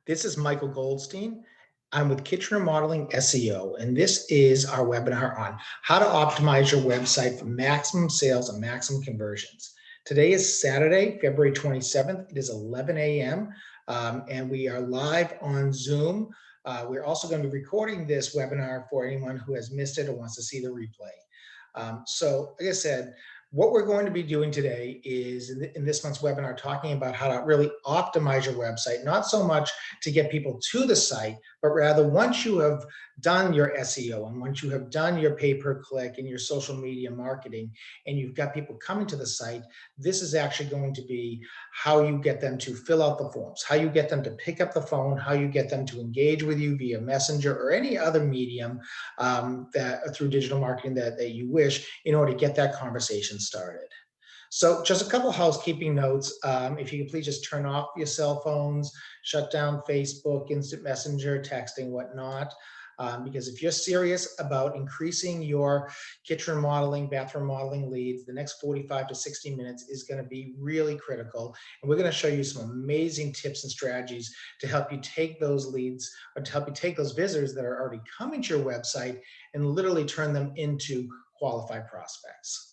This is Michael Goldstein. I'm with Kitchener Modeling SEO, and this is our webinar on how to optimize your website for maximum sales and maximum conversions. Today is Saturday, February 27th. It is 11 a.m., and we are live on Zoom. We're also going to be recording this webinar for anyone who has missed it or wants to see the replay. So, like I said, what we're going to be doing today is in this month's webinar, talking about how to really optimize your website, not so much to get people to the site, but rather once you have done your SEO and once you have done your pay-per-click and your social media marketing and you've got people coming to the site, this is actually going to be how you get them to fill out the forms, how you get them to pick up the phone, how you get them to engage with you via Messenger or any other medium that through digital marketing that you wish in order to get that conversation started. So just a couple of housekeeping notes. If you could please just turn off your cell phones, shut down Facebook, instant messenger, texting, whatnot. Because if you're serious about increasing your kitchen modeling, bathroom modeling leads, the next 45 to 60 minutes is going to be really critical. And we're going to show you some amazing tips and strategies to help you take those leads or to help you take those visitors that are already coming to your website and literally turn them into qualified prospects.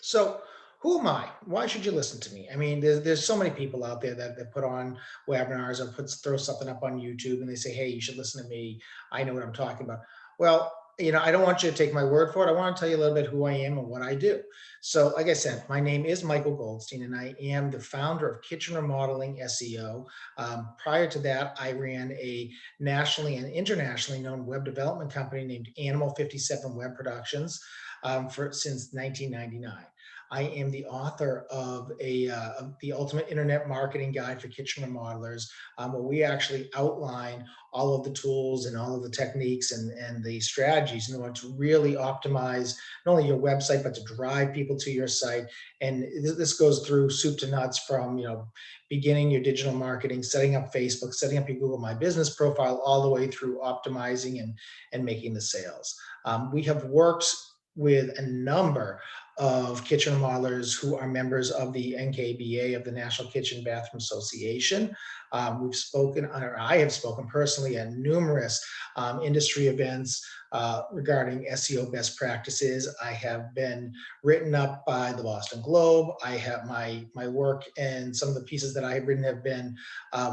So who am I? Why should you listen to me? I mean, there's so many people out there that put on webinars or throw something up on YouTube and they say, hey, you should listen to me. I know what I'm talking about. Well, I don't want you to take my word for it. I want to tell you a little bit who I am and what I do. So like I said, my name is Michael Goldstein, and I am the founder of Kitchener Modeling SEO. Prior to that, I ran a nationally and internationally known web development company named Animal 57 Web Productions since 1999. I am the author of the Ultimate Internet Marketing Guide for Kitchener Modelers, where we actually outline all of the tools and all of the techniques and the strategies in order to really optimize not only your website, but to drive people to your site. And this goes through soup to nuts from, beginning your digital marketing, setting up Facebook, setting up your Google My Business profile, all the way through optimizing and making the sales. We have worked with a number of kitchen modelers who are members of the NKBA, of the National Kitchen Bathroom Association. We've spoken, or I have spoken personally at numerous industry events regarding SEO best practices. I have been written up by the Boston Globe. I have my work and some of the pieces that I have written have been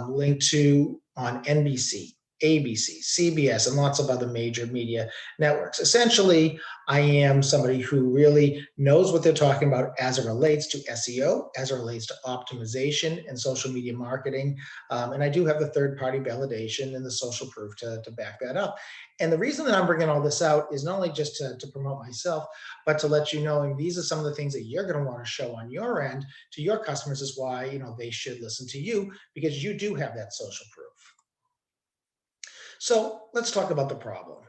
linked to on NBC, ABC, CBS, and lots of other major media networks. Essentially, I am somebody who really knows what they're talking about as it relates to SEO, as it relates to optimization and social media marketing. And I do have the third-party validation and the social proof to back that up. And the reason that I'm bringing all this out is not only just to promote myself, but to let you know, and these are some of the things that you're going to want to show on your end to your customers is why they should listen to you, because you do have that social proof. So let's talk about the problem.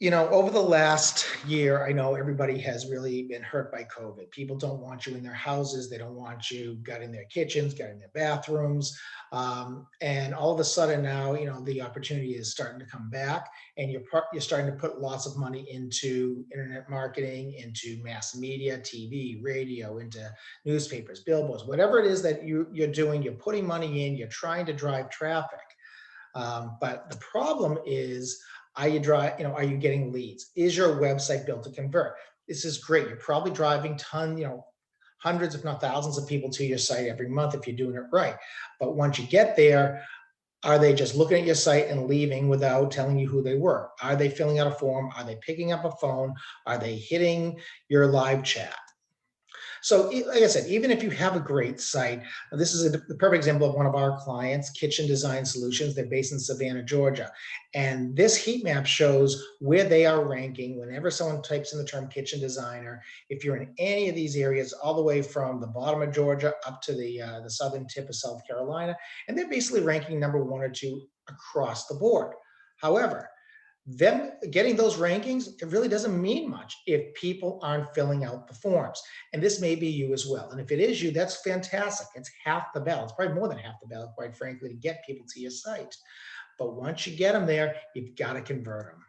Over the last year, I know everybody has really been hurt by COVID. People don't want you in their houses. They don't want you gutting their kitchens, gutting their bathrooms. And all of a sudden now, the opportunity is starting to come back, and you're starting to put lots of money into internet marketing, into mass media, TV, radio, into newspapers, billboards, whatever it is that you're doing, you're putting money in, you're trying to drive traffic. But the problem is, are you getting leads? Is your website built to convert? This is great. You're probably driving hundreds, if not thousands of people to your site every month if you're doing it right. But once you get there, are they just looking at your site and leaving without telling you who they were? Are they filling out a form? Are they picking up a phone? Are they hitting your live chat? So like I said, even if you have a great site, this is the perfect example of one of our clients, Kitchen Design Solutions. They're based in Savannah, Georgia. And this heat map shows where they are ranking whenever someone types in the term kitchen designer. If you're in any of these areas, all the way from the bottom of Georgia up to the southern tip of South Carolina, and they're basically ranking number 1 or 2 across the board. However, them getting those rankings, it really doesn't mean much if people aren't filling out the forms. And this may be you as well. And if it is you, that's fantastic. It's half the battle. It's probably more than half the battle, quite frankly, to get people to your site. But once you get them there, you've got to convert them.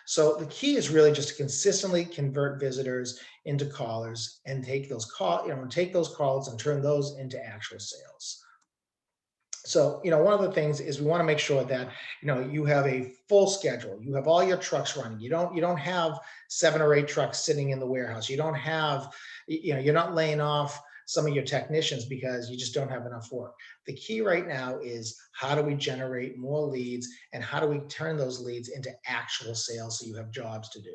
So the key is really just to consistently convert visitors into callers and take those calls and turn those into actual sales. So, one of the things is we want to make sure that, you have a full schedule. You have all your trucks running. You don't have 7 or 8 trucks sitting in the warehouse. You don't have, you're not laying off some of your technicians because you just don't have enough work. The key right now is how do we generate more leads and how do we turn those leads into actual sales so you have jobs to do.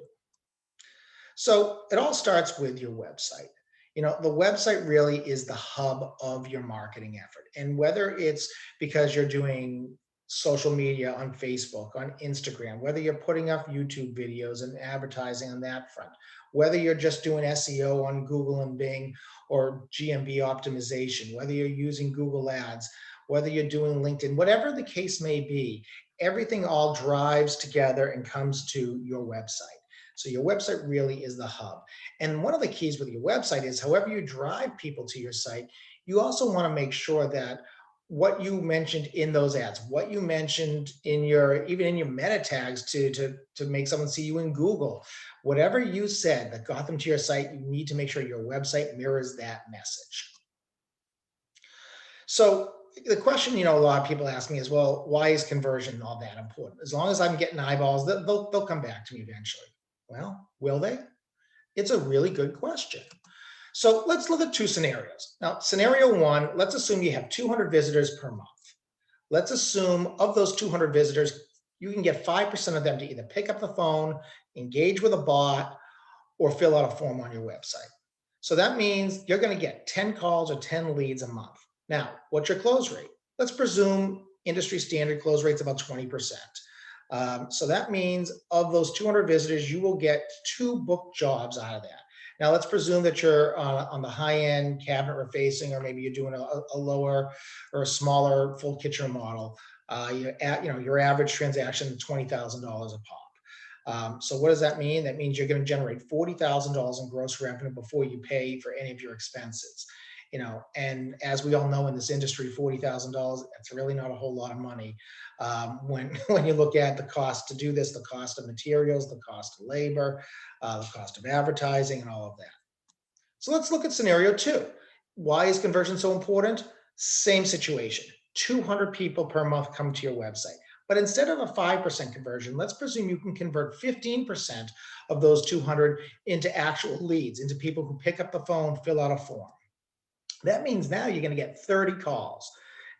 So it all starts with your website. The website really is the hub of your marketing effort. And whether it's because you're doing social media on Facebook, on Instagram, whether you're putting up YouTube videos and advertising on that front, whether you're just doing SEO on Google and Bing or GMB optimization, whether you're using Google Ads, whether you're doing LinkedIn, whatever the case may be, everything all drives together and comes to your website. So your website really is the hub. And one of the keys with your website is however you drive people to your site, you also want to make sure that what you mentioned in those ads, what you mentioned in even in your meta tags to make someone see you in Google, whatever you said that got them to your site, you need to make sure your website mirrors that message. So the question, a lot of people ask me is, well, why is conversion all that important? As long as I'm getting eyeballs, they'll come back to me eventually. Well, will they? It's a really good question. So let's look at 2 scenarios. Now, scenario 1, let's assume you have 200 visitors per month. Let's assume of those 200 visitors, you can get 5% of them to either pick up the phone, engage with a bot, or fill out a form on your website. So that means you're going to get 10 calls or 10 leads a month. Now, what's your close rate? Let's presume industry standard close rate's about 20%. So that means of those 200 visitors, you will get 2 booked jobs out of that. Now let's presume that you're on the high end cabinet refacing, or maybe you're doing a lower or a smaller full kitchen model. Your average transaction is $20,000 a pop. So what does that mean? That means you're going to generate $40,000 in gross revenue before you pay for any of your expenses. And as we all know in this industry, $40,000, that's really not a whole lot of money. When you look at the cost to do this, the cost of materials, the cost of labor, the cost of advertising, and all of that. So let's look at scenario 2. Why is conversion so important? Same situation. 200 people per month come to your website. But instead of a 5% conversion, let's presume you can convert 15% of those 200 into actual leads, into people who pick up the phone, fill out a form. That means now you're going to get 30 calls.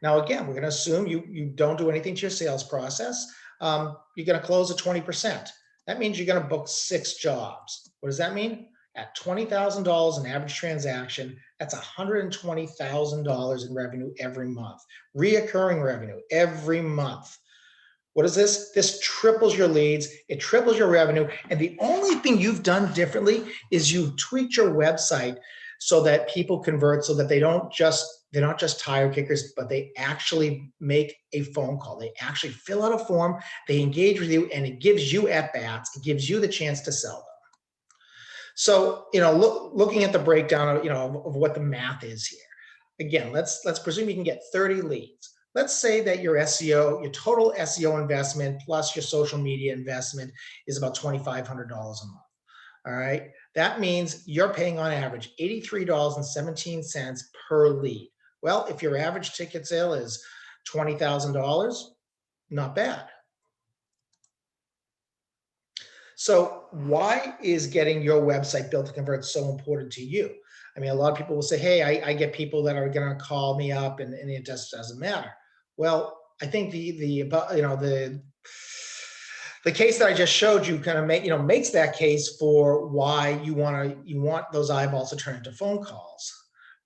Now, again, we're going to assume you don't do anything to your sales process. You're going to close at 20%. That means you're going to book 6 jobs. What does that mean? At $20,000 in average transaction, that's $120,000 in revenue every month. Reoccurring revenue every month. What is this? This triples your leads, it triples your revenue. And the only thing you've done differently is you've tweaked your website so that people convert, so that they're not just tire kickers, but they actually make a phone call. They actually fill out a form, they engage with you, and it gives you at bats, it gives you the chance to sell them. So, looking at the breakdown of what the math is here. Again, let's presume you can get 30 leads. Let's say that your total SEO investment plus your social media investment is about $2,500 a month. All right. That means you're paying on average $83.17 per lead. Well, if your average ticket sale is $20,000, not bad. So why is getting your website built to convert so important to you? I mean, a lot of people will say, hey, I get people that are going to call me up and it just doesn't matter. Well, I think the case that I just showed you kind of makes that case for why you want those eyeballs to turn into phone calls.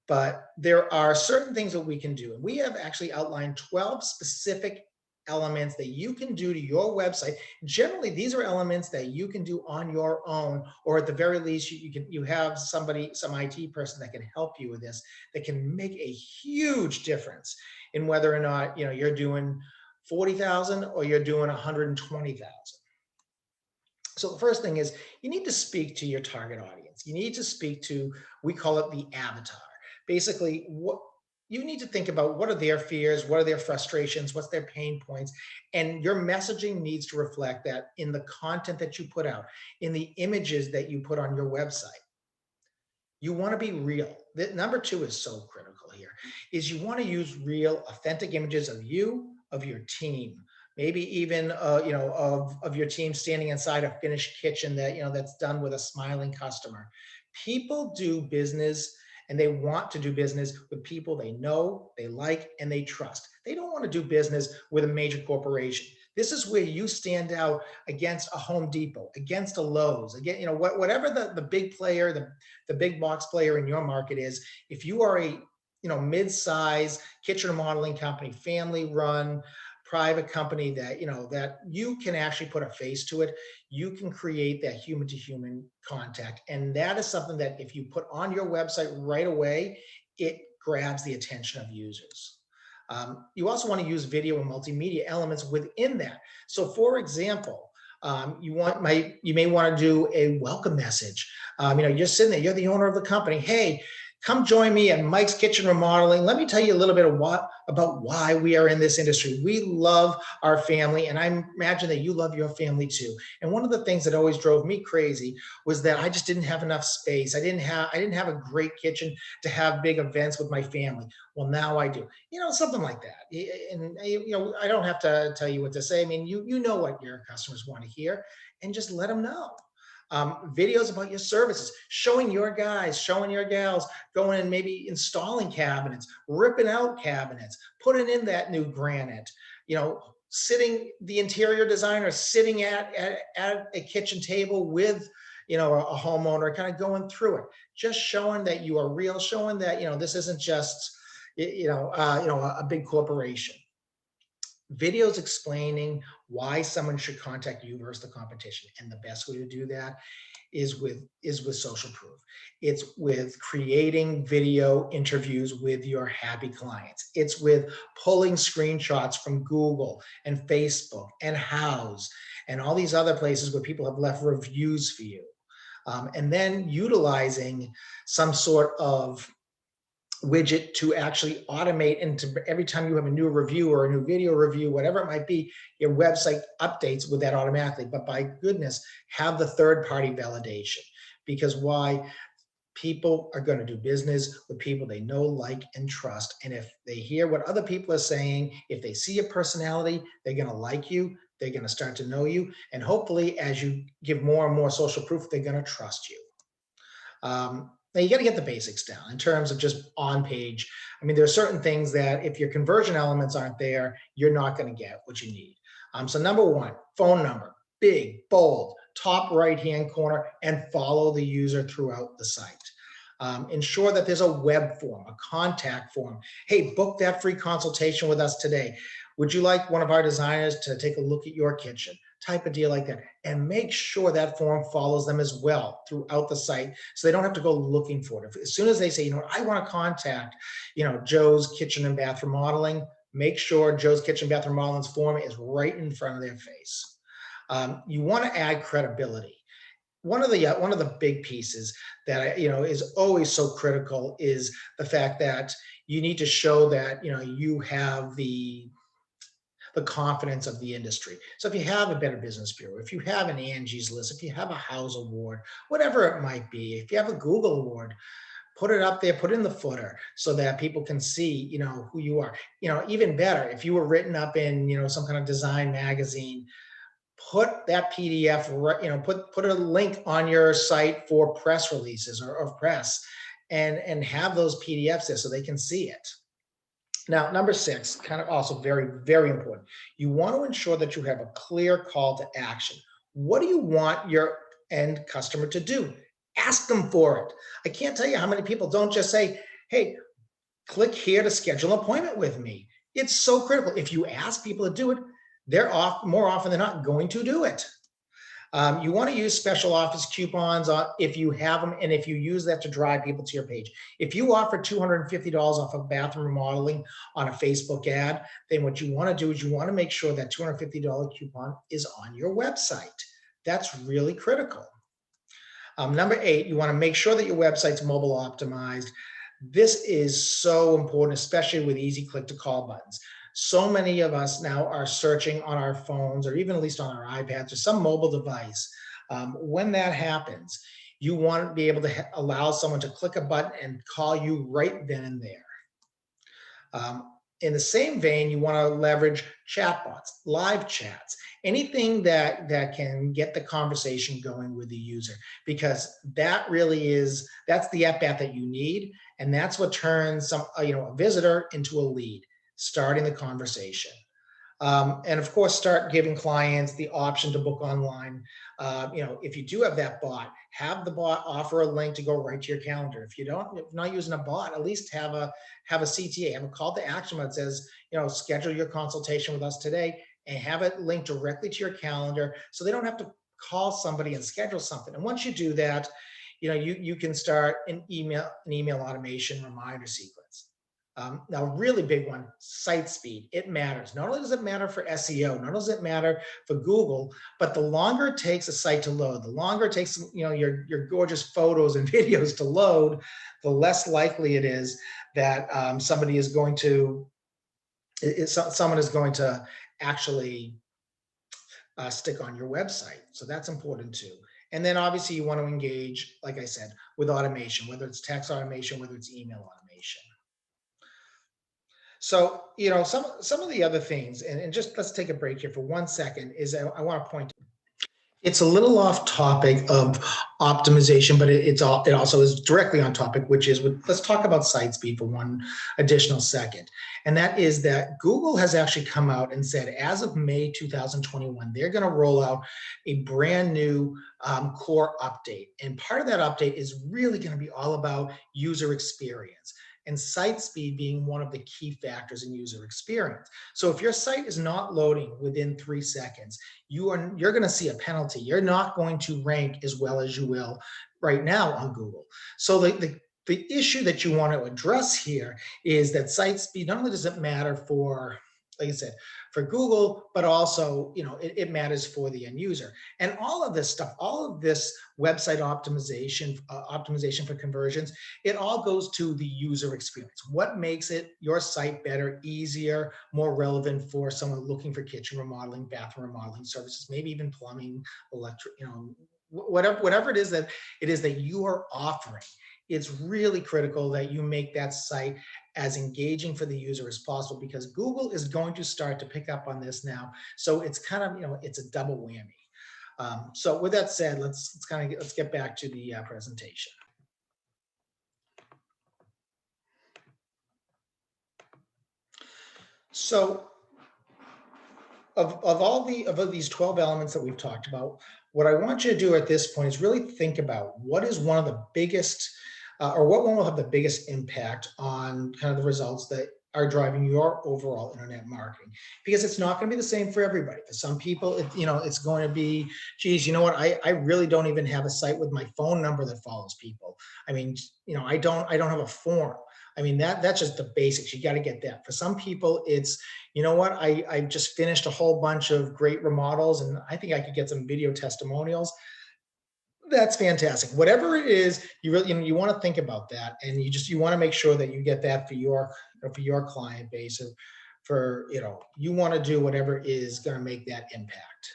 But there are certain things that we can do. And we have actually outlined 12 specific elements that you can do to your website. Generally, these are elements that you can do on your own, or at the very least, you have some IT person that can help you with this, that can make a huge difference in whether or not you're doing 40,000 or you're doing 120,000. So the first thing is you need to speak to your target audience. You need to speak to, we call it the avatar. Basically, what you need to think about, what are their fears, what are their frustrations, what's their pain points, and your messaging needs to reflect that in the content that you put out, in the images that you put on your website. You want to be real. Number two is so critical here, is you want to use real, authentic images of you, of your team, maybe even of your team standing inside a finished kitchen that that's done with a smiling customer. People do business and they want to do business with people they know, they like, and they trust. They don't want to do business with a major corporation. This is where you stand out against a Home Depot, against a Lowe's, again, whatever the big player, the big box player in your market is. If you are a mid-size kitchen remodeling company, family run, private company that that you can actually put a face to it, you can create that human to human contact, and that is something that if you put on your website right away, it grabs the attention of users. You also want to use video and multimedia elements within that. So, for example, you may want to do a welcome message. You're sitting there, you're the owner of the company. Hey, come join me at Mike's Kitchen Remodeling. Let me tell you a little bit about why we are in this industry. We love our family, and I imagine that you love your family too. And one of the things that always drove me crazy was that I just didn't have enough space. I didn't have a great kitchen to have big events with my family. Well, now I do. Something like that. And I don't have to tell you what to say. I mean, you know what your customers want to hear, and just let them know. Videos about your services, showing your guys, showing your gals, going and maybe installing cabinets, ripping out cabinets, putting in that new granite, sitting the interior designer sitting at a kitchen table with a homeowner, kind of going through it, just showing that you are real, showing that this isn't just a big corporation. Videos explaining why someone should contact you versus the competition, and the best way to do that is with social proof. It's with creating video interviews with your happy clients. It's with pulling screenshots from Google and Facebook and Houzz and all these other places where people have left reviews for you. And then utilizing some sort of widget to actually automate into every time you have a new review or a new video review, whatever it might be, your website updates with that automatically. But by goodness, have the third party validation, because why? People are going to do business with people they know, like, and trust. And if they hear what other people are saying, if they see your personality, they're going to like you. They're going to start to know you. And hopefully, as you give more and more social proof, they're going to trust you. Now you got to get the basics down in terms of just on page. I mean, there are certain things that if your conversion elements aren't there, you're not going to get what you need. So number one, phone number, big, bold, top right-hand corner, and follow the user throughout the site. Ensure that there's a web form, a contact form. Hey, book that free consultation with us today. Would you like one of our designers to take a look at your kitchen? Type of deal like that, and make sure that form follows them as well throughout the site, so they don't have to go looking for it. As soon as they say, I want to contact, Joe's Kitchen and Bath Remodeling, make sure Joe's Kitchen and Bath Remodeling's form is right in front of their face. You want to add credibility. One of the big pieces that is always so critical is the fact that you need to show that you have the confidence of the industry. So if you have a Better Business Bureau, if you have an Angie's List, if you have a Houzz Award, whatever it might be, if you have a Google Award, put it up there, put it in the footer so that people can see, who you are. Even better, if you were written up in, some kind of design magazine, put that PDF, put a link on your site for press releases or press, and have those PDFs there so they can see it. Now, number 6, kind of also very, very important. You want to ensure that you have a clear call to action. What do you want your end customer to do? Ask them for it. I can't tell you how many people don't just say, hey, click here to schedule an appointment with me. It's so critical. If you ask people to do it, they're more often than not going to do it. You want to use special office coupons if you have them, and if you use that to drive people to your page. If you offer $250 off of bathroom remodeling on a Facebook ad, then what you want to do is you want to make sure that $250 coupon is on your website. That's really critical. Number 8, you want to make sure that your website's mobile optimized. This is so important, especially with easy click to call buttons. So many of us now are searching on our phones, or even at least on our iPads or some mobile device. When that happens, You want to be able to allow someone to click a button and call you right then and there. In the same vein, you want to leverage chatbots, live chats, anything that can get the conversation going with the user, because that really is, that's the at bat that you need, and that's what turns a visitor into a lead, starting the conversation. And of course, start giving clients the option to book online. If you do have that bot, have the bot offer a link to go right to your calendar. If you're not using a bot, at least have a CTA, have a call to action that says, schedule your consultation with us today, and have it linked directly to your calendar, so they don't have to call somebody and schedule something. And once you do that, you can start an email automation reminder sequence. Now, really big one, site speed. It matters. Not only does it matter for SEO, not only does it matter for Google, but the longer it takes a site to load, the longer it takes your gorgeous photos and videos to load, the less likely it is that someone is going to actually stick on your website. So that's important too. And then obviously you want to engage, like I said, with automation, whether it's text automation, whether it's email automation. So, some of the other things, and just let's take a break here for 1 second, is I want to point, it's a little off topic of optimization, but it also is directly on topic, which is, let's talk about site speed for one additional second. And that is that Google has actually come out and said, as of May 2021, they're going to roll out a brand new core update. And part of that update is really going to be all about user experience, and site speed being one of the key factors in user experience. So if your site is not loading within 3 seconds, you're going to see a penalty. You're not going to rank as well as you will right now on Google. So the issue that you want to address here is that site speed not only does it matter for, like I said, for Google, but also, it matters for the end user. And all of this stuff, all of this website optimization for conversions, it all goes to the user experience. What makes your site better, easier, more relevant for someone looking for kitchen remodeling, bathroom remodeling services, maybe even plumbing, electric, whatever it is that you are offering. It's really critical that you make that site as engaging for the user as possible, because Google is going to start to pick up on this now. So it's kind of, it's a double whammy. So with that said, let's get back to the presentation. So of these 12 elements that we've talked about, what I want you to do at this point is really think about what is one of the biggest, or what one will have the biggest impact on kind of the results that are driving your overall internet marketing, because it's not going to be the same for everybody. For some people, it's going to be, geez, you know what? I really don't even have a site with my phone number that follows people. I mean, I don't have a form. I mean, that's just the basics. You got to get that. For some people, it's, you know what? I just finished a whole bunch of great remodels, and I think I could get some video testimonials. That's fantastic. Whatever it is, you really, you want to think about that, and you want to make sure that you get that for your client base, and you want to do whatever is going to make that impact.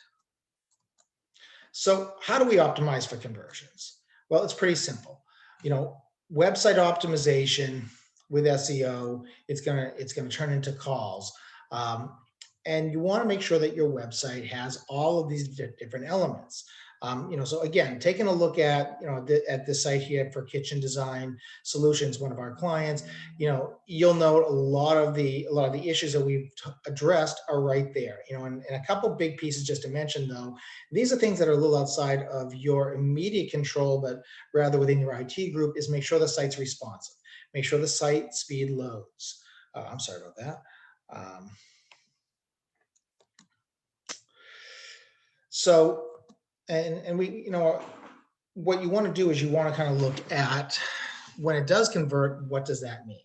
So how do we optimize for conversions? Well, it's pretty simple. Website optimization with SEO, it's gonna turn into calls. And you want to make sure that your website has all of these different elements. So again, taking a look at at the site here for Kitchen Design Solutions, one of our clients, you'll note a lot of the issues that we've addressed are right there. And a couple big pieces just to mention, though, these are things that are a little outside of your immediate control, but rather within your IT group, is make sure the site's responsive, make sure the site speed loads. I'm sorry about that. So, and we, what you want to do is you want to kind of look at, when it does convert, what does that mean?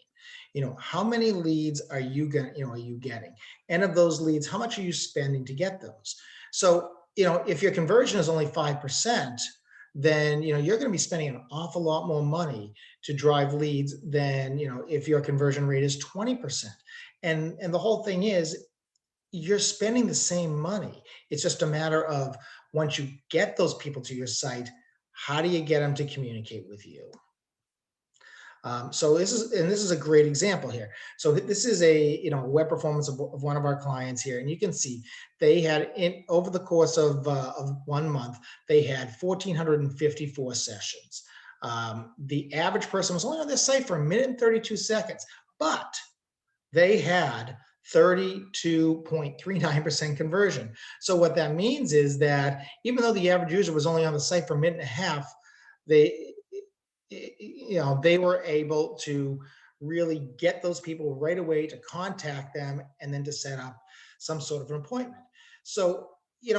How many leads are you getting? And of those leads, how much are you spending to get those? So, if your conversion is only 5%, then, you're going to be spending an awful lot more money to drive leads than, if your conversion rate is 20%. And the whole thing is, you're spending the same money. It's just a matter of, once you get those people to your site, How do you get them to communicate with you? So this is a great example here. So this is a web performance of one of our clients here, and you can see they had in over the course of 1 month they had 1,454 sessions. The average person was only on this site for 1 minute and 32 seconds, but they had 32.39% conversion. So what that means is that even though the average user was only on the site for a minute and a half, they they were able to really get those people right away to contact them and then to set up some sort of an appointment. So,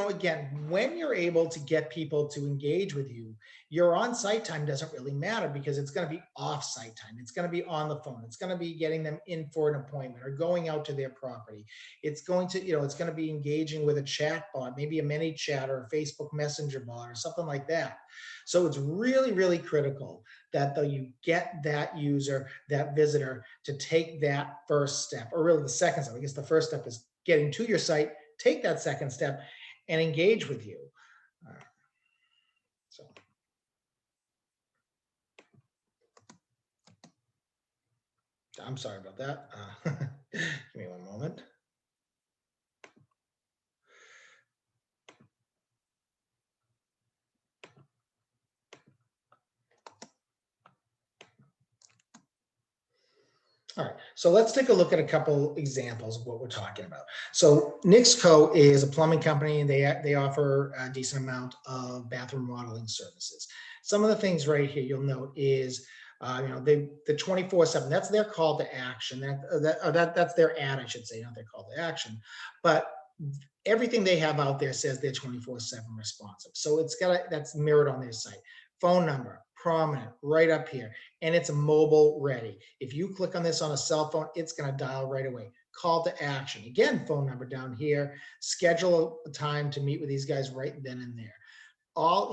again, when you're able to get people to engage with you, your on-site time doesn't really matter because it's going to be off-site time. It's going to be on the phone. It's going to be getting them in for an appointment or going out to their property. It's going to, it's going to be engaging with a chat bot, maybe a mini chat or a Facebook Messenger bot or something like that. So it's really, really critical that though you get that user, that visitor to take that first step, or really the second step. I guess the first step is getting to your site, take that second step and engage with you. So I'm sorry about that. Give me one moment. All right, so let's take a look at a couple examples of what we're talking about. So Nixco is a plumbing company, and they offer a decent amount of bathroom remodeling services. Some of the things right here you'll note is, the 24/7. That's their call to action. That's their ad, I should say, not their call to action. But everything they have out there says they're 24/7 responsive. So that's mirrored on their site. Phone number, prominent, right up here, and it's mobile ready. If you click on this on a cell phone, it's going to dial right away. Call to action. Again, phone number down here. Schedule a time to meet with these guys right then and there. All,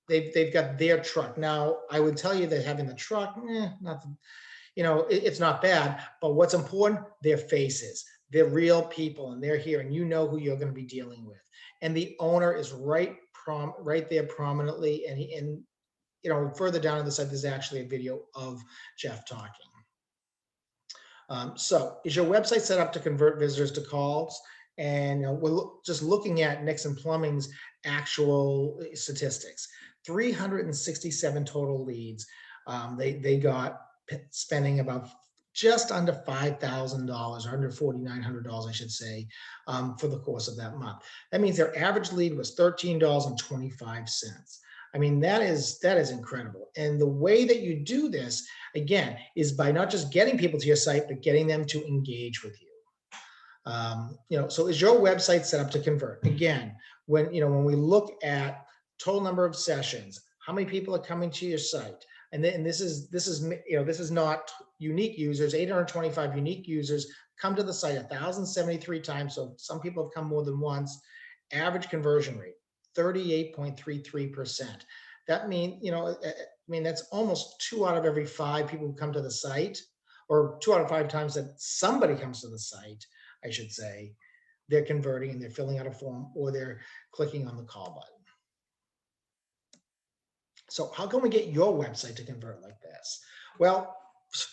they've got their truck. Now, I would tell you that having the truck, nothing, it's not bad, but what's important, their faces. They're real people and they're here and you know who you're going to be dealing with. And the owner is right there prominently, and further down on the side, there's actually a video of Jeff talking. So is your website set up to convert visitors to calls? And we're just looking at Nixon Plumbing's actual statistics. 367 total leads. They got spending about just under $5,000, or under $4,900, I should say, for the course of that month. That means their average lead was $13.25. I mean, that is incredible. And the way that you do this, again, is by not just getting people to your site, but getting them to engage with you. So is your website set up to convert? Again, when we look at total number of sessions, how many people are coming to your site? And this is not unique users. 825 unique users come to the site 1,073 times. So some people have come more than once. Average conversion rate 38.33%. That means, that's almost 2 out of every 5 people who come to the site, or 2 out of 5 times that somebody comes to the site, I should say, they're converting and they're filling out a form or they're clicking on the call button. So how can we get your website to convert like this? Well,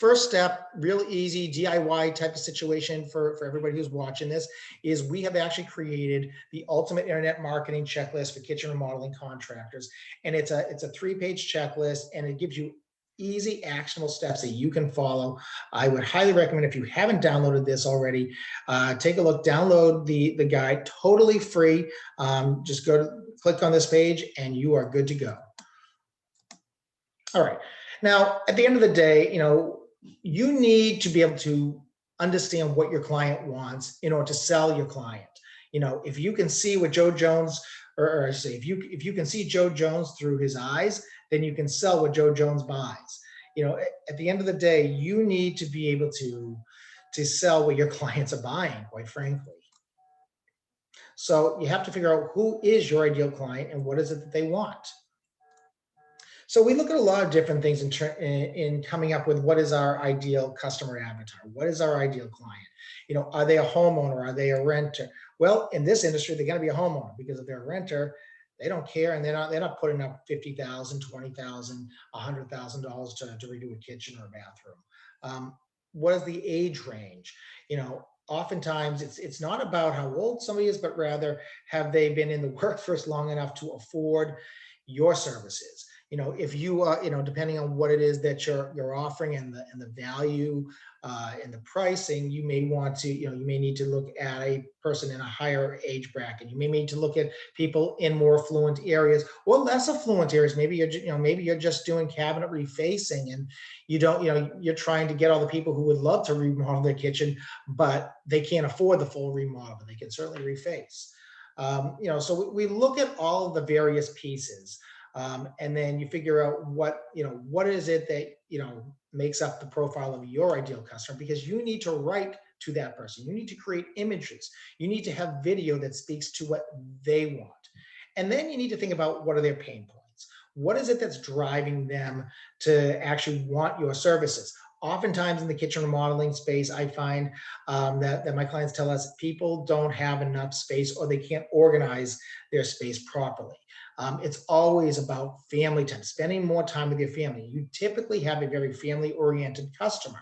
first step, real easy DIY type of situation for everybody who's watching this, is we have actually created the ultimate internet marketing checklist for kitchen remodeling contractors. And it's a 3-page checklist, and it gives you easy actionable steps that you can follow. I would highly recommend, if you haven't downloaded this already, take a look, download the guide, totally free. Just click on this page and you are good to go. All right. Now, at the end of the day, you need to be able to understand what your client wants in order to sell your client. If you can see what Joe Jones, or I say, if you can see Joe Jones through his eyes, then you can sell what Joe Jones buys. At the end of the day, you need to be able to sell what your clients are buying, quite frankly. So you have to figure out who is your ideal client and what is it that they want. So we look at a lot of different things in coming up with what is our ideal customer avatar. What is our ideal client? Are they a homeowner? Are they a renter? Well, in this industry, they're going to be a homeowner, because if they're a renter, They don't care, and they're not putting up 50,000, 20,000, $100,000 to redo a kitchen or a bathroom. Um, what is the age range? Oftentimes it's not about how old somebody is, but rather have they been in the workforce long enough to afford your services. If you are, depending on what it is that you're offering and the value and the pricing, you may want to, you may need to look at a person in a higher age bracket. You may need to look at people in more affluent areas or less affluent areas. Maybe you're just doing cabinet refacing, and you don't, you're trying to get all the people who would love to remodel their kitchen, but they can't afford the full remodel, but they can certainly reface. So we look at all of the various pieces, and then you figure out what is it that makes up the profile of your ideal customer, because you need to write to that person. You need to create images. You need to have video that speaks to what they want. And then you need to think about what are their pain points. What is it that's driving them to actually want your services? Oftentimes in the kitchen remodeling space, I find that my clients tell us people don't have enough space, or they can't organize their space properly. It's always about family time, spending more time with your family. You typically have a very family oriented customer.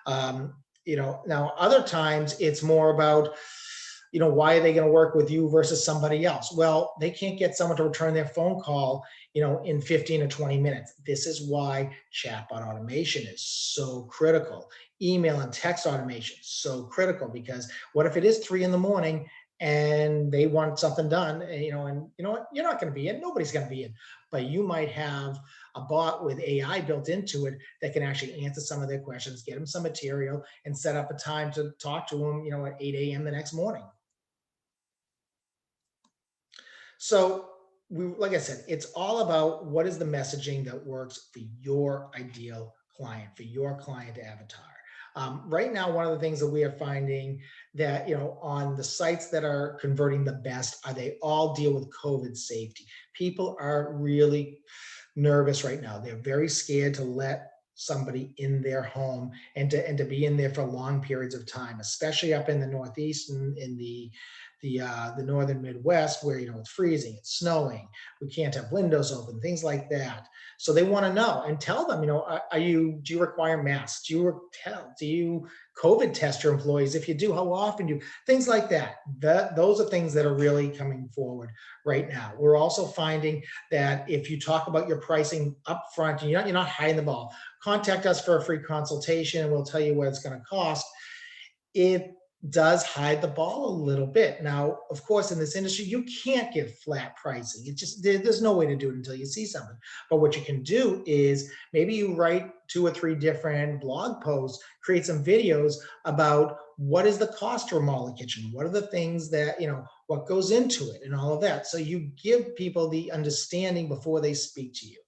Um, now other times it's more about, why are they going to work with you versus somebody else? Well, they can't get someone to return their phone call, in 15 or 20 minutes. This is why chatbot automation is so critical. Email and text automation is so critical, because what if it is 3 in the morning and they want something done, and you know what, you're not going to be in, nobody's going to be in, but you might have a bot with AI built into it that can actually answer some of their questions, get them some material, and set up a time to talk to them, at 8 a.m. the next morning. So like I said, it's all about what is the messaging that works for your ideal client, for your client avatar. Right now, one of the things that we are finding that, on the sites that are converting the best, are they all deal with COVID safety. People are really nervous right now. They're very scared to let somebody in their home, and to be in there for long periods of time, especially up in the Northeast and in the northern Midwest, where it's freezing, it's snowing, we can't have windows open, things like that. So they want to know, and tell them, do you require masks? Do you COVID test your employees? If you do, how often do you, things like that. Those are things that are really coming forward right now. We're also finding that if you talk about your pricing up front, and you're not hiding the ball, contact us for a free consultation and we'll tell you what it's going to cost. It does hide the ball a little bit. Now, of course, in this industry, you can't give flat pricing. There's no way to do it until you see something. But what you can do is maybe you write 2 or 3 different blog posts, create some videos about what is the cost to remodel a kitchen, what are the things that, what goes into it, and all of that. So you give people the understanding before they speak to you.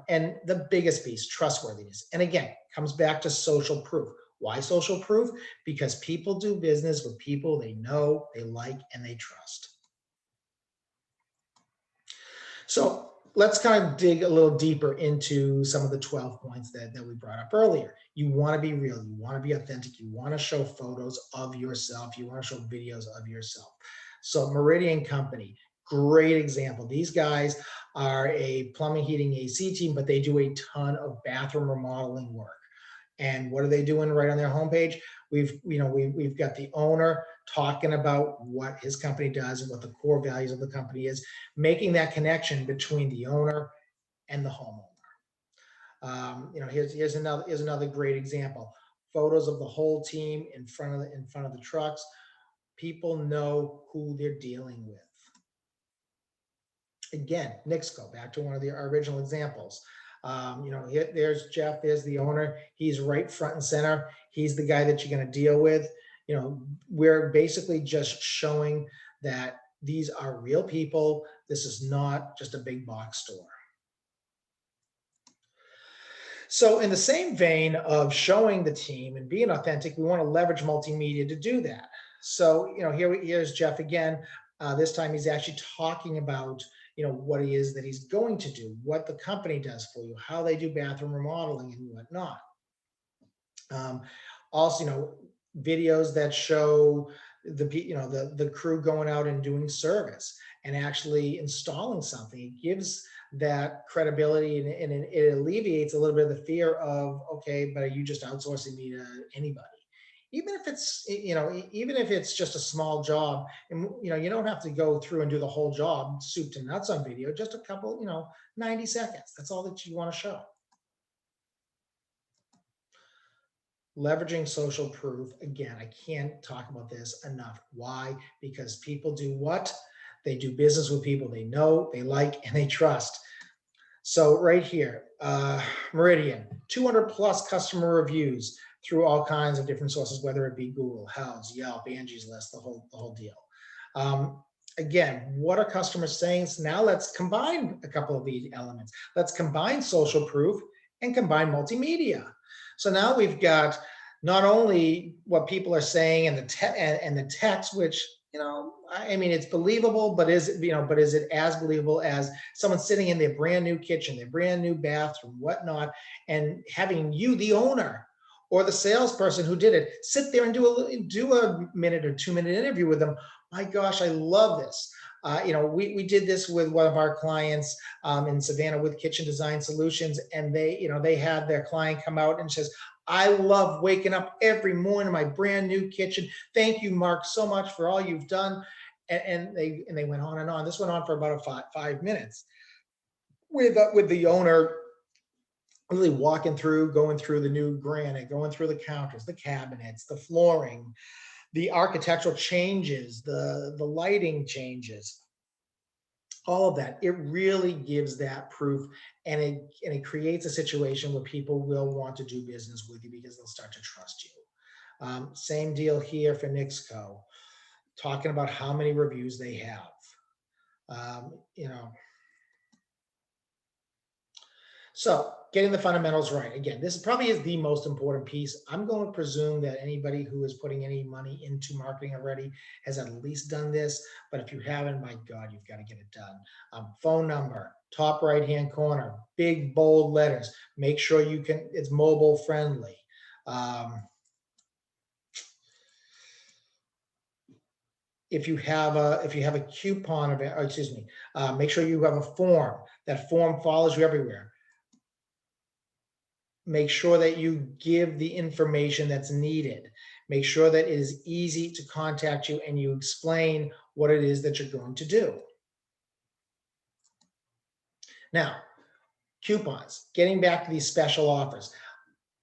And the biggest piece, trustworthiness. And again, comes back to social proof. Why social proof? Because people do business with people they know, they like, and they trust. So let's kind of dig a little deeper into some of the 12 points that we brought up earlier. You want to be real. You want to be authentic. You want to show photos of yourself. You want to show videos of yourself. So Meridian Company, great example. These guys are a plumbing, heating, AC team, but they do a ton of bathroom remodeling work. And what are they doing right on their homepage? We've got the owner talking about what his company does and what the core values of the company is, making that connection between the owner and the homeowner. Here's another great example. Photos of the whole team in front of the trucks. People know who they're dealing with. Again, Nixco, back to one of our original examples. There's Jeff, there's the owner. He's right front and center. He's the guy that you're going to deal with. We're basically just showing that these are real people. This is not just a big box store. So in the same vein of showing the team and being authentic, we want to leverage multimedia to do that. So, here's Jeff again. This time he's actually talking about, what he is that he's going to do, what the company does for you, how they do bathroom remodeling and whatnot. Also, videos that show the crew going out and doing service. and actually installing something. It gives that credibility, and it alleviates a little bit of the fear of, okay, but are you just outsourcing me to anybody? Even if it's, even if it's just a small job, and you don't have to go through and do the whole job soup to nuts on video, just a couple, 90 seconds. That's all that you want to show. Leveraging social proof. Again, I can't talk about this enough. Why? Because people do what? They do business with people they know, they like, and they trust. So right here, Meridian, 200 plus customer reviews through all kinds of different sources, whether it be Google, Houzz, Yelp, Angie's List, the whole deal. Again, what are customers saying? So now let's combine a couple of these elements. Let's combine social proof and combine multimedia. So now we've got not only what people are saying and the text, which, I mean, it's believable, but is it as believable as someone sitting in their brand new kitchen, their brand new bathroom, whatnot, and having you, the owner, or the salesperson who did it, sit there and do a minute or 2 minute interview with them? My gosh, I love this. We did this with one of our clients in Savannah with Kitchen Design Solutions, and they had their client come out and says, I love waking up every morning in my brand new kitchen. Thank you, Mark, so much for all you've done. And they went on and on. This went on for about 5 minutes with the owner really going through the new granite, going through the counters, the cabinets, the flooring, the architectural changes, the lighting changes, all of that. It really gives that proof, and it creates a situation where people will want to do business with you because they'll start to trust you. Same deal here for Nixco, talking about how many reviews they have. So getting the fundamentals right. Again, this probably is the most important piece. I'm going to presume that anybody who is putting any money into marketing already has at least done this. But if you haven't, my God, you've got to get it done. Phone number, top right-hand corner, big, bold letters. Make sure it's mobile friendly. If you have a coupon of it, make sure you have a form. That form follows you everywhere. Make sure that you give the information that's needed. Make sure that it is easy to contact you and you explain what it is that you're going to do. Now, coupons, getting back to these special offers.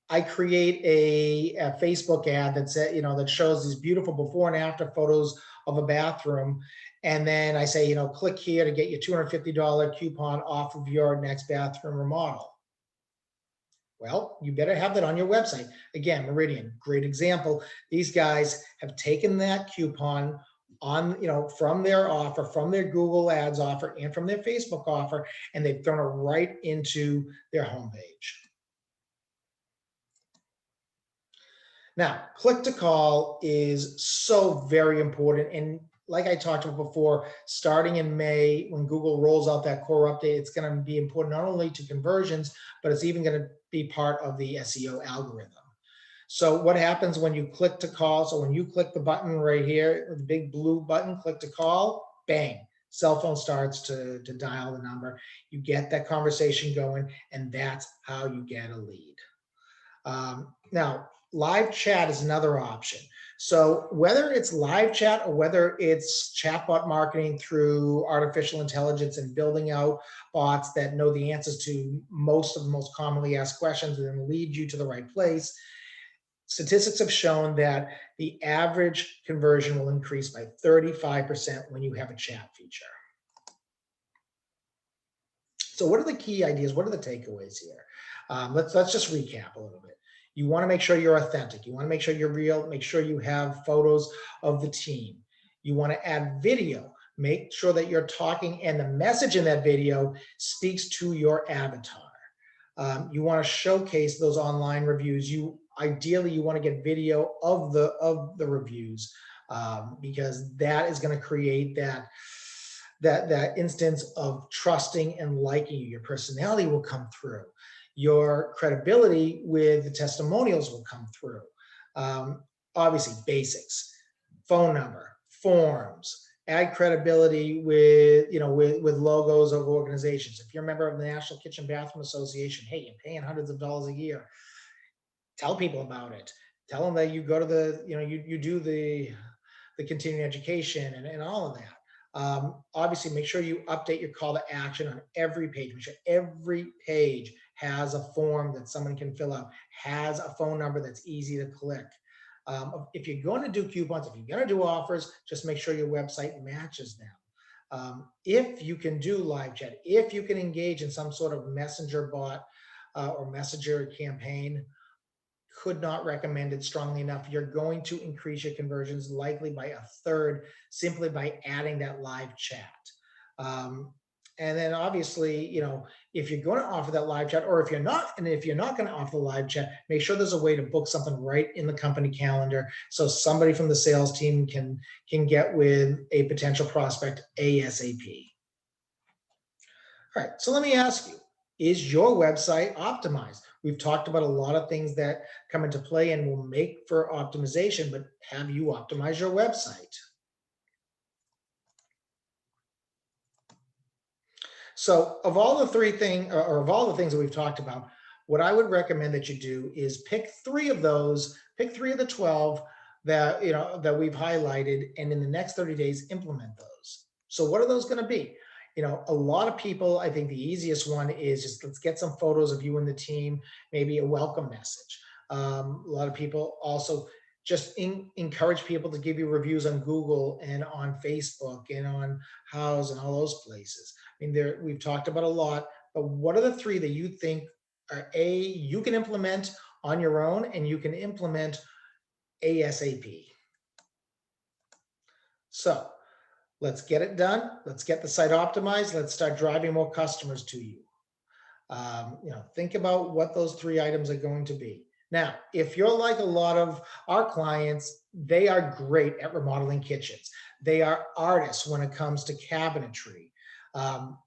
I create a Facebook ad that shows these beautiful before and after photos of a bathroom. And then I say, click here to get your $250 coupon off of your next bathroom remodel. Well, you better have that on your website. Again, Meridian, great example. These guys have taken that coupon from their offer, from their Google Ads offer, and from their Facebook offer, and they've thrown it right into their homepage. Now, click to call is so very important. And like I talked about before, starting in May, when Google rolls out that core update, it's going to be important not only to conversions, but it's even going to be part of the SEO algorithm. So what happens when you click to call? So when you click the button right here, the big blue button, click to call, bang, cell phone starts to dial the number. You get that conversation going, and that's how you get a lead. Now, live chat is another option. So whether it's live chat or whether it's chatbot marketing through artificial intelligence and building out bots that know the answers to most of the most commonly asked questions and then lead you to the right place, statistics have shown that the average conversion will increase by 35% when you have a chat feature. So what are the key ideas? What are the takeaways here? Let's just recap a little bit. You want to make sure you're authentic. You want to make sure you're real. Make sure you have photos of the team. You want to add video. Make sure that you're talking and the message in that video speaks to your avatar. You want to showcase those online reviews. Ideally, you want to get video of the reviews because that is going to create that instance of trusting and liking you. Your personality will come through. Your credibility with the testimonials will come through. Obviously, basics, phone number, forms, add credibility with, with logos of organizations. If you're a member of the National Kitchen Bathroom Association, hey, you're paying hundreds of dollars a year. Tell people about it. Tell them that you go to the, you do the continuing education and all of that. Obviously, make sure you update your call to action on every page. Make sure every page has a form that someone can fill out, has a phone number that's easy to click. If you're going to do coupons, if you're going to do offers, just make sure your website matches them. If you can do live chat, if you can engage in some sort of messenger bot or messenger campaign, could not recommend it strongly enough. You're going to increase your conversions likely by a third simply by adding that live chat. And then obviously, if you're going to offer that live chat, or if you're not going to offer the live chat, make sure there's a way to book something right in the company calendar so somebody from the sales team can get with a potential prospect ASAP. All right, so let me ask you, is your website optimized? We've talked about a lot of things that come into play and will make for optimization, but have you optimized your website? So of all the of all the things that we've talked about, what I would recommend that you do is pick three of the 12 that, that we've highlighted, and in the next 30 days, implement those. So what are those going to be? A lot of people, I think the easiest one is just let's get some photos of you and the team, maybe a welcome message. A lot of people also just encourage people to give you reviews on Google and on Facebook and on Houzz and all those places. I mean, we've talked about a lot, but what are the three that you think are you can implement on your own and you can implement ASAP? So let's get it done. Let's get the site optimized. Let's start driving more customers to you. Think about what those three items are going to be. Now, if you're like a lot of our clients, they are great at remodeling kitchens. They are artists when it comes to cabinetry.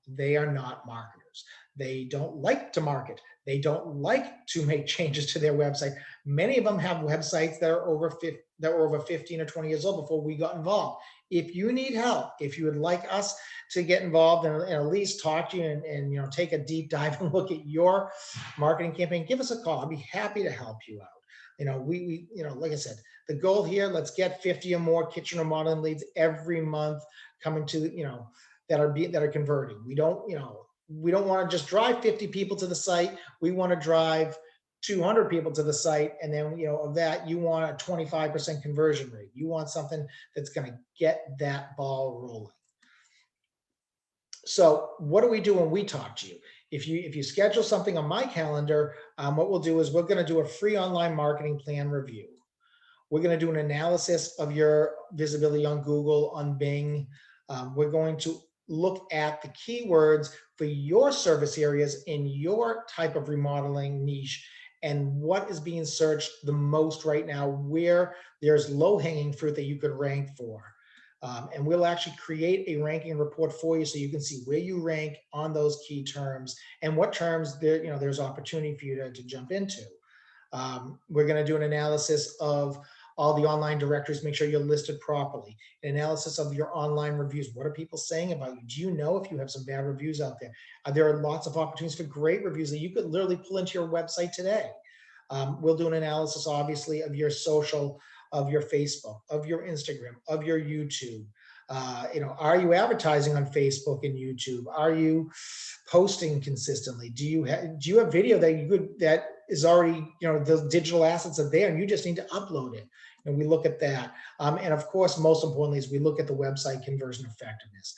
They are not marketers. They don't like to market. They don't like to make changes to their website. Many of them have websites that are over 15 or 20 years old before we got involved. If you need help, if you would like us to get involved and at least talk to you and take a deep dive and look at your marketing campaign, give us a call. I'd be happy to help you out. We like I said, the goal here, let's get 50 or more kitchen remodeling leads every month coming to, that are converting. We don't want to just drive 50 people to the site. We want to drive 200 people to the site, and then of that you want a 25% conversion rate. You want something that's going to get that ball rolling. So what do we do when we talk to you? If you schedule something on my calendar, what we'll do is we're going to do a free online marketing plan review. We're going to do an analysis of your visibility on Google, on Bing. We're going to look at the keywords for your service areas in your type of remodeling niche and what is being searched the most right now, where there's low-hanging fruit that you could rank for. And we'll actually create a ranking report for you so you can see where you rank on those key terms and what terms there's opportunity for you to jump into. We're going to do an analysis of all the online directories, make sure you're listed properly. An analysis of your online reviews. What are people saying about you? Do you know if you have some bad reviews out there? There are lots of opportunities for great reviews that you could literally pull into your website today. We'll do an analysis, obviously, of your social, of your Facebook, of your Instagram, of your YouTube. Are you advertising on Facebook and YouTube? Are you posting consistently? Do you have video that is already, the digital assets are there and you just need to upload it? And we look at that. And of course, most importantly, is we look at the website conversion effectiveness.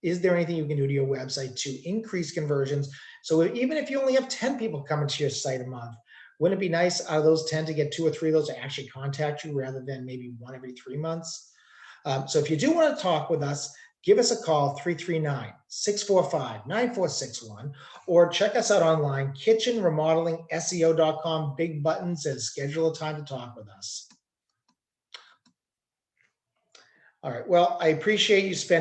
Is there anything you can do to your website to increase conversions? So even if you only have 10 people coming to your site a month, wouldn't it be nice out of those 10 to get 2 or 3 of those to actually contact you rather than maybe 1 every 3 months? So if you do want to talk with us, give us a call, 339-645-9461, or check us out online, kitchenremodelingseo.com. Big button says schedule a time to talk with us. All right, well, I appreciate you spending